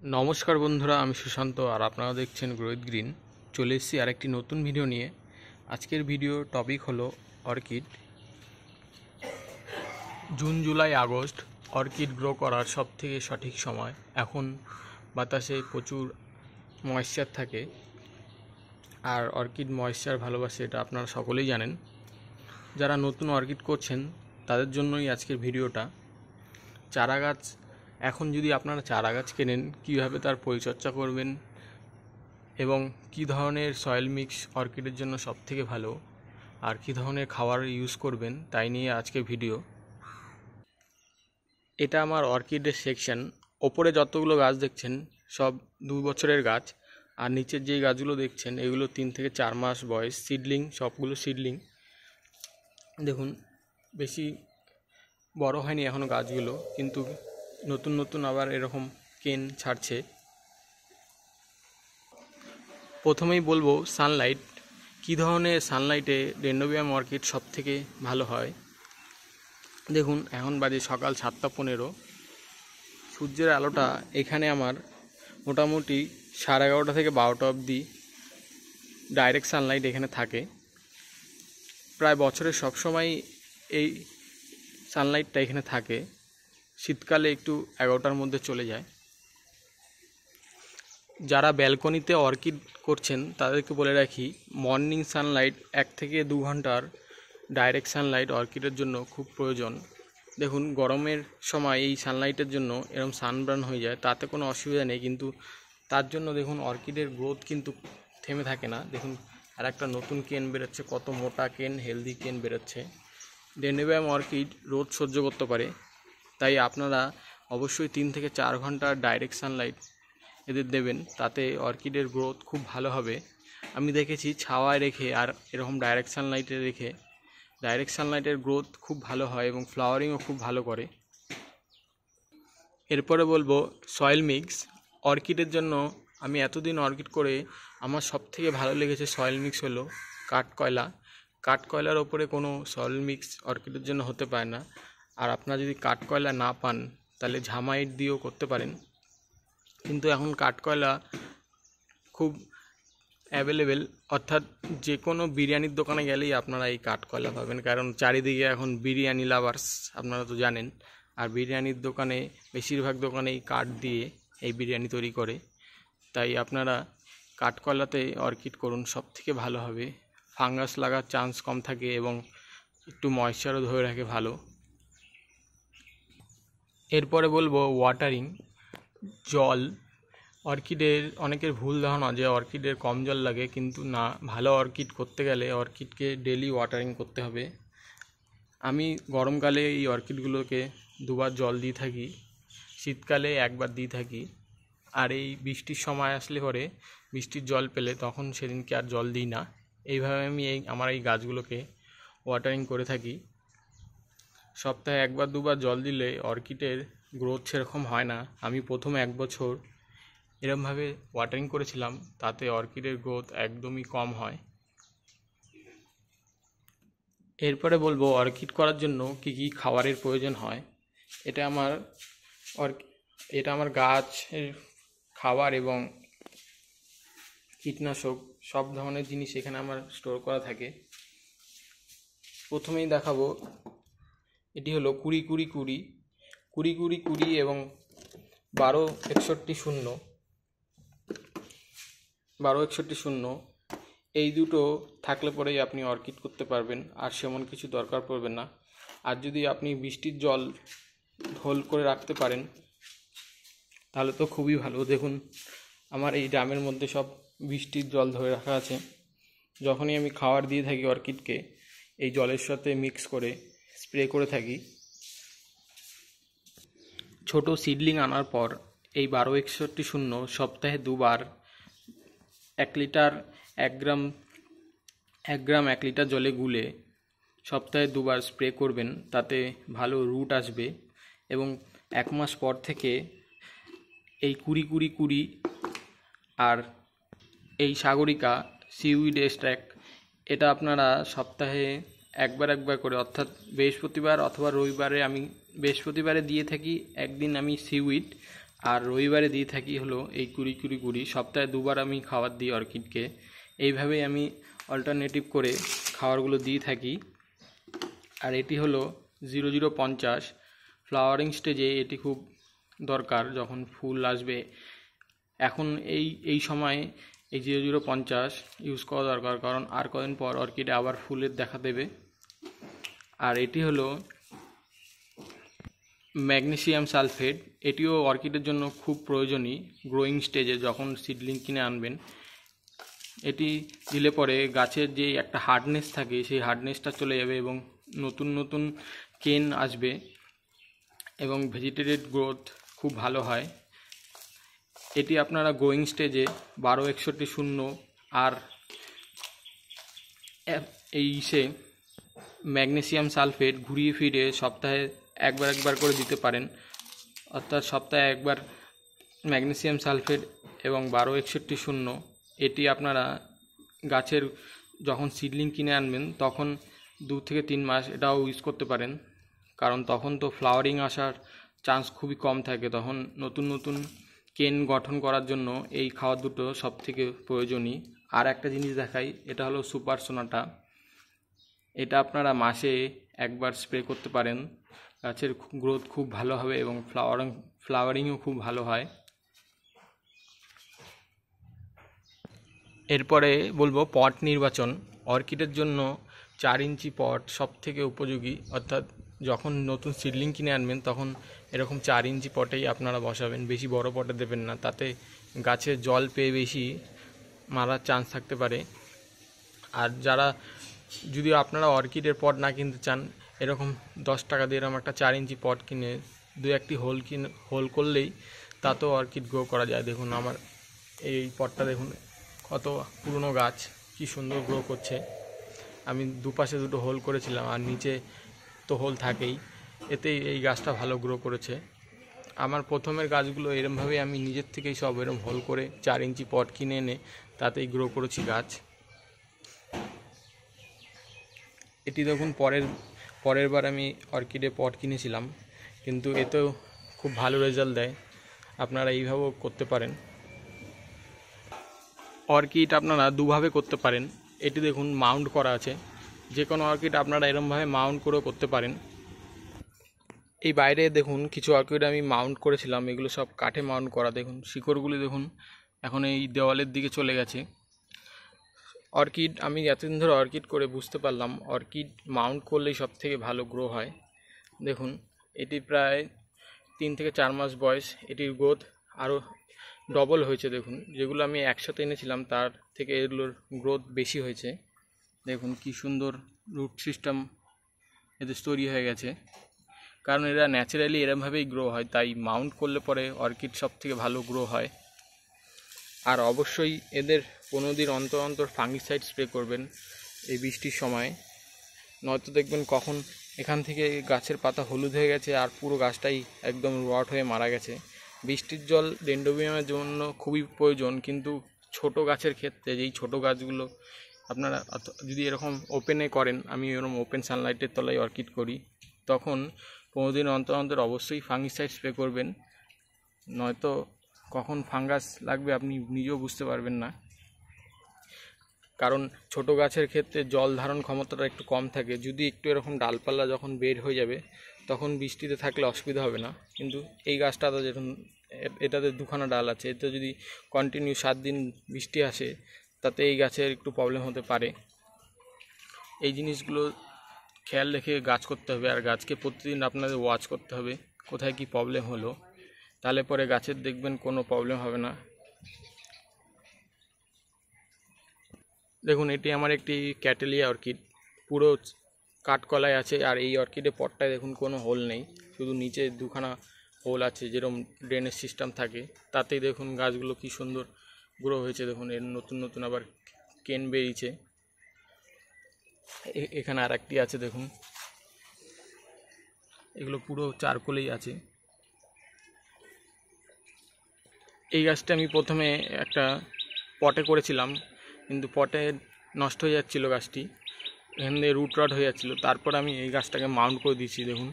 নমস্কার বন্ধুরা, আমি সুশান্ত আর আপনারা দেখছেন গ্রোথ গ্রিন। চলে এসেছি আরেকটি নতুন ভিডিও নিয়ে। আজকের ভিডিও টপিক হলো orchid. June, July, August orchid grow করার সবথেকে সঠিক সময়। এখন বাতাসে প্রচুর ময়েশ্চার থাকে, আর অর্কিড ময়েশ্চার ভালোবাসে, এটা আপনারা সকলেই জানেন। যারা নতুন অর্কিড করছেন তাদের জন্যই আজকের ভিডিওটা। চারা গাছ, এখন যদি আপনারা চারা গাছ কেনেন, কীভাবে তার পরিচর্যা করবেন এবং কী ধরনের সয়েল মিক্স অর্কিডের জন্য সবথেকে ভালো, আর কী ধরনের খাবার ইউজ করবেন, তাই নিয়ে আজকে ভিডিও। এটা আমার অর্কিডের সেকশন। ওপরে যতগুলো গাছ দেখছেন সব 2 বছরের গাছ, আর নিচের যেই গাছগুলো দেখছেন এগুলো 3 থেকে 4 মাস বয়স, সিডলিং, সবগুলো সিডলিং। দেখুন, বেশি বড় হয়নি এখনও গাছগুলো, কিন্তু নতুন নতুন আবার এরকম কেন ছাড়ছে। প্রথমেই বলবো সানলাইট। কী ধরনের সানলাইটে ডেন্ড্রোবিয়াম অর্কিড সব থেকে ভালো হয়। দেখুন, এখন বাজে সকাল 7:15। সূর্যের আলোটা এখানে আমার মোটামুটি 11:30 থেকে 12টা অবধি ডাইরেক্ট সানলাইট এখানে থাকে। প্রায় বছরের সবসময় এই সানলাইটটা এখানে থাকে। শীতকালে একটু 11টার মধ্যে চলে যায়। যারা ব্যালকনিতে অর্কিড করছেন তাদেরকে বলে রাখি, মর্নিং সানলাইট 1 থেকে 2 ঘন্টার ডাইরেক্ট সানলাইট অর্কিডের জন্য খুব প্রয়োজন। দেখুন, গরমের সময় এই সানলাইটের জন্য এরকম সানবার্ন হয়ে যায়, তাতে কোনো অসুবিধা নেই, কিন্তু তার জন্য দেখুন অর্কিডের গ্রোথ কিন্তু থেমে থাকে না। দেখুন, আর একটা নতুন কেন বেরোচ্ছে, কত মোটা কেন, হেলদি কেন বেরোচ্ছে। ডেন্ড্রোবিয়াম অর্কিড রোদ সহ্য করতে পারে, তাই আপনারা অবশ্যই 3 থেকে 4 ঘন্টার ডাইরেক্ট সানলাইট এদের দেবেন, তাতে অর্কিডের গ্রোথ খুব ভালো হবে। আমি দেখেছি ছাওয়ায় রেখে আর এরকম ডাইরেক্ট সানলাইটে রেখে, ডাইরেক্ট সানলাইটের গ্রোথ খুব ভালো হয় এবং ফ্লাওয়ারিংও খুব ভালো করে। এরপরে বলবো সয়েল মিক্স। অর্কিডের জন্য আমি এতদিন অর্কিড করে আমার সবথেকে ভালো লেগেছে সয়েল মিক্স হলো কাঠকয়লা। কাঠকয়লার ওপরে কোনো সয়েল মিক্স অর্কিডের জন্য হতে পারে না। আর আপনারা যদি কাঠকয়লা না পান তাহলে ঝামাইট দিয়েও করতে পারেন, কিন্তু এখন কাঠকয়লা খুব অ্যাভেলেবেল, অর্থাৎ যে কোনো বিরিয়ানির দোকানে গেলেই আপনারা এই কাঠকয়লা পাবেন, কারণ চারিদিকে এখন বিরিয়ানি লাভার্স, আপনারা তো জানেন। আর বিরিয়ানির দোকানে বেশিরভাগ দোকানেই কাঠ দিয়ে এই বিরিয়ানি তৈরি করে, তাই আপনারা কাঠকয়লাতে অর্কিড করুন, সব থেকে ভালো হবে। ফাঙ্গাস লাগার চান্স কম থাকে এবং একটু ময়েশ্চারও ধরে রাখে ভালো। এরপরে বলবো ওয়াটারিং, জল। অর্কিডের অনেকের ভুল ধারণা যে অর্কিডের কম জল লাগে, কিন্তু না, ভালো অর্কিড করতে গেলে অর্কিডকে ডেলি ওয়াটারিং করতে হবে। আমি গরমকালে এই অর্কিডগুলোকে 2বার জল দিয়ে থাকি, শীতকালে 1বার দিয়ে থাকি। আর এই বৃষ্টির সময় আসলে পরে বৃষ্টির জল পেলে তখন সেদিনকে আর জল দিই না। এইভাবে আমি আমার এই গাছগুলোকে ওয়াটারিং করে থাকি। সপ্তাহে 1বার 2বার জল দিলে অর্কিডের গ্রোথ সেরকম হয় না। আমি প্রথম 1 বছর এরমভাবে ওয়াটারিং করেছিলাম, তাতে অর্কিডের গ্রোথ একদমই কম হয়। এরপরে বলবো অর্কিড করার জন্য কী কী খাবারের প্রয়োজন হয়। এটা আমার গাছের খাবার এবং কীটনাশক সব ধরনের জিনিস এখানে আমার স্টোর করা থাকে। প্রথমেই দেখাবো, এটি হলো 20-20-20 এবং 12-61-0 এই দুটো থাকলে পরেই আপনি অর্কিড করতে পারবেন, আর সেমন কিছু দরকার পড়বে না। আর যদি আপনি বৃষ্টির জল হোল করে রাখতে পারেন তাহলে তো খুবই ভালো। দেখুন, আমার এই ড্রামের মধ্যে সব বৃষ্টির জল ধরে রাখা আছে। যখনই আমি খাবার দিয়ে থাকি অর্কিডকে, এই জলের সাথে মিক্স করে স্প্রে করে থাকি। ছোট সিডলিং আনার পর এই 12-61-0 সপ্তাহে 2বার 1 লিটার 1 গ্রাম 1 লিটার জলে গুলে সপ্তাহে 2বার স্প্রে করবেন, তাতে ভালো রুট আসবে। এবং 1 মাস পর থেকে এই 20-20-20 আর এই সাগরিকা সিউইড এক্সট্র্যাক্ট, এটা আপনারা সপ্তাহে 1বার করে, অর্থাৎ বৃহস্পতিবার অথবা রবিবারে, আমি বৃহস্পতিবারে দিয়ে থাকি একদিন আমি সিউইড, আর রবিবারে দিয়ে থাকি হলো এই 20-20-20, সপ্তাহে 2বার আমি খাবার দিই অর্কিডকে। এইভাবেই আমি অল্টারনেটিভ করে খাবারগুলো দিয়ে থাকি। আর এটি হলো 0050 ফ্লাওয়ারিং স্টেজে, এটি খুব দরকার যখন ফুল আসবে। এখন এই সময় এই 0050 ইউজ করা দরকার, কারণ আর কদিন পর অর্কিডে আবার ফুলের দেখা দেবে। আর এটি হলো ম্যাগনেসিয়াম সালফেট, এটিও অর্কিডের জন্য খুব প্রয়োজনীয় গ্রোয়িং স্টেজে যখন সিডলিং কিনে আনবেন। এটি দিলে পরে গাছের যে একটা হার্ডনেস থাকে সেই হার্ডনেসটা চলে যাবে এবং নতুন নতুন কেন আসবে এবং ভেজিটেটেড গ্রোথ খুব ভালো হয়। এটি আপনারা গ্রোয়িং স্টেজে 12-61-0 আর ম্যাগনেসিয়াম সালফেট ঘুরিয়ে ফিরে সপ্তাহে একবার করে দিতে পারেন। অর্থাৎ সপ্তাহে একবার ম্যাগনেসিয়াম সালফেট এবং 12-61-0 এটি আপনারা গাছের যখন সিডলিং কিনে আনবেন তখন 2 থেকে 3 মাস এটাও ইউজ করতে পারেন, কারণ তখন তো ফ্লাওয়ারিং আসার চান্স খুবই কম থাকে। তখন নতুন নতুন কেন গঠন করার জন্য এই খাবার দুটো সব থেকে প্রয়োজনীয়। আর একটা জিনিস দেখাই, এটা হলো সুপার সোনাটা। এটা আপনারা মাসে একবার স্প্রে করতে পারেন, গাছের গ্রোথ খুব ভালো হবে এবং ফ্লাওয়ারিংও খুব ভালো হয়। এরপরে বলবো পট নির্বাচন। অর্কিডের জন্য 4 ইঞ্চি পট সব থেকে উপযোগী, অর্থাৎ যখন নতুন সিডলিং কিনে আনবেন তখন এরকম 4 ইঞ্চি পটেই আপনারা বসাবেন, বেশি বড় পটে দেবেন না, তাতে গাছে জল পেয়ে বেশি মারার চান্স থাকতে পারে। আর যারা যদি আপনারা অর্কিডের পট না কিনতে চান, এরকম 10 টাকা দিয়ে এরকম একটা 4 ইঞ্চি পট কিনে 2-1টি হোল করলেই তাতেও অর্কিড গ্রো করা যায়। দেখুন আমার এই পটটা দেখুন, কত পুরনো গাছ, কি সুন্দর গ্রো করছে। আমি দুপাশে 2টো হোল করেছিলাম আর নিচে তো হোল থাকেই, এতেই এই গাছটা ভালো গ্রো করেছে। আমার প্রথমের গাছগুলো এরমভাবেই আমি নিজের থেকেই সব এরম হোল করে 4 ইঞ্চি পট কিনে এনে তাতেই গ্রো করেছি গাছ। এটি দেখুন পরের বার আমি অর্কিডে পট কিনেছিলাম, কিন্তু এতেও খুব ভালো রেজাল্ট দেয়। আপনারা এইভাবেও করতে পারেন। অর্কিড আপনারা দুভাবে করতে পারেন। এটি দেখুন মাউন্ট করা আছে, যে কোনো অর্কিড আপনারা এরমভাবে মাউন্ট করেও করতে পারেন। এই বাইরে দেখুন কিছু অর্কিড আমি মাউন্ট করেছিলাম, এগুলো সব কাঠে মাউন্ট করা। দেখুন শিকড়গুলি দেখুন এখন এই দেওয়ালের দিকে চলে গেছে। অর্কিড আমি এতদিন ধরে অর্কিড করে বুঝতে পারলাম অর্কিড মাউন্ট করলেই সব থেকে ভালো গ্রো হয়। দেখুন এটি প্রায় 3 থেকে 4 মাস বয়স, এটির গ্রোথ আরও ডবল হয়েছে। দেখুন যেগুলো আমি একসাথে এনেছিলাম তার থেকে এগুলোর গ্রোথ বেশি হয়েছে। দেখুন কি সুন্দর রুট সিস্টেম এদের তৈরি হয়ে গেছে, কারণ এরা ন্যাচারালি এরমভাবেই গ্রো হয়, তাই মাউন্ট করলে পরে অর্কিড সব থেকে ভালো গ্রো হয়। আর অবশ্যই এদের 15 দিন অন্তর ফাঙ্গিসাইড স্প্রে করবেন এই বৃষ্টির সময়, নয়তো দেখবেন কখন এখান থেকে গাছের পাতা হলুদ হয়ে গেছে আর পুরো গাছটাই একদম রট হয়ে মারা গেছে। বৃষ্টির জল ডেন্ড্রোবিয়ামের জন্য খুবই প্রয়োজন, কিন্তু ছোট গাছের ক্ষেত্রে যেই ছোট গাছগুলো আপনারা যদি এরকম ওপেনে করেন, আমি এরকম ওপেন সানলাইটের তলায় অর্কিড করি, তখন 15 দিন অন্তর অবশ্যই ফাঙ্গিসাইড স্প্রে করবেন, নয়তো কখন ফাঙ্গাস লাগবে আপনি নিজেও বুঝতে পারবেন না। কারণ ছোট গাছের ক্ষেত্রে জল ধারণ ক্ষমতাটা একটু কম থাকে। যদি একটু এরকম ডালপালা যখন বের হয়ে যাবে তখন বৃষ্টিতে থাকলে অসুবিধা হবে না, কিন্তু এই গাছটাতে যখন এটাতে 2খানা ডাল আছে, এতে যদি কন্টিনিউ 7 দিন বৃষ্টি আসে তাতে এই গাছের একটু প্রবলেম হতে পারে। এই জিনিসগুলো খেয়াল রেখে গাছ করতে হবে, আর গাছকে প্রতিদিন আপনাদের ওয়াচ করতে হবে কোথায় কি প্রবলেম হলো, তাহলে পরে গাছের দেখবেন কোনো প্রবলেম হবে না। দেখুন এটি আমার একটি ক্যাটেলিয়া অর্কিড, পুরো কাঠকলায় আছে। আর এই অর্কিডের পটটায় দেখুন কোনো হোল নেই, শুধু নিচে 2খানা হোল আছে, যেরকম ড্রেনেজ সিস্টেম থাকে। তাতেই দেখুন গাছগুলো কি সুন্দর গ্রো হয়েছে। দেখুন এর নতুন আবার কেন বেরিয়েছে। এখানে আর একটি আছে দেখুন, এগুলো পুরো চারকোলেই আছে। এই গাছটা আমি প্রথমে একটা পটে করেছিলাম, কিন্তু পটে নষ্ট হয়ে যাচ্ছিলো গাছটি, এখান থেকে রুট রট হয়ে যাচ্ছিলো। তারপর আমি এই গাছটাকে মাউন্ট করে দিয়েছি। দেখুন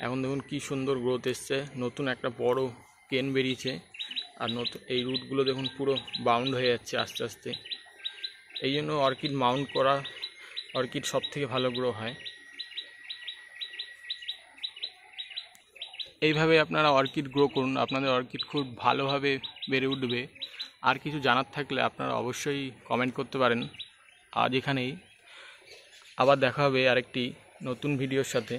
এখন দেখুন কি সুন্দর গ্রোথ এসছে, নতুন একটা বড় কেন বেরিয়েছে, আর নতুন এই রুটগুলো দেখুন পুরো বাউন্ড হয়ে যাচ্ছে আস্তে আস্তে। এই জন্য অর্কিড মাউন্ট করা, অর্কিড সব থেকে ভালো গ্রো হয়। এইভাবে আপনারা অর্কিড গ্রো করুন, আপনাদের অর্কিড খুব ভালোভাবে বেড়ে উঠবে। আর কিছু জানার থাকলে আপনারা অবশ্যই কমেন্ট করতে পারেন। আজ এখানেই, আবার দেখা হবে আরেকটি নতুন ভিডিওর সাথে।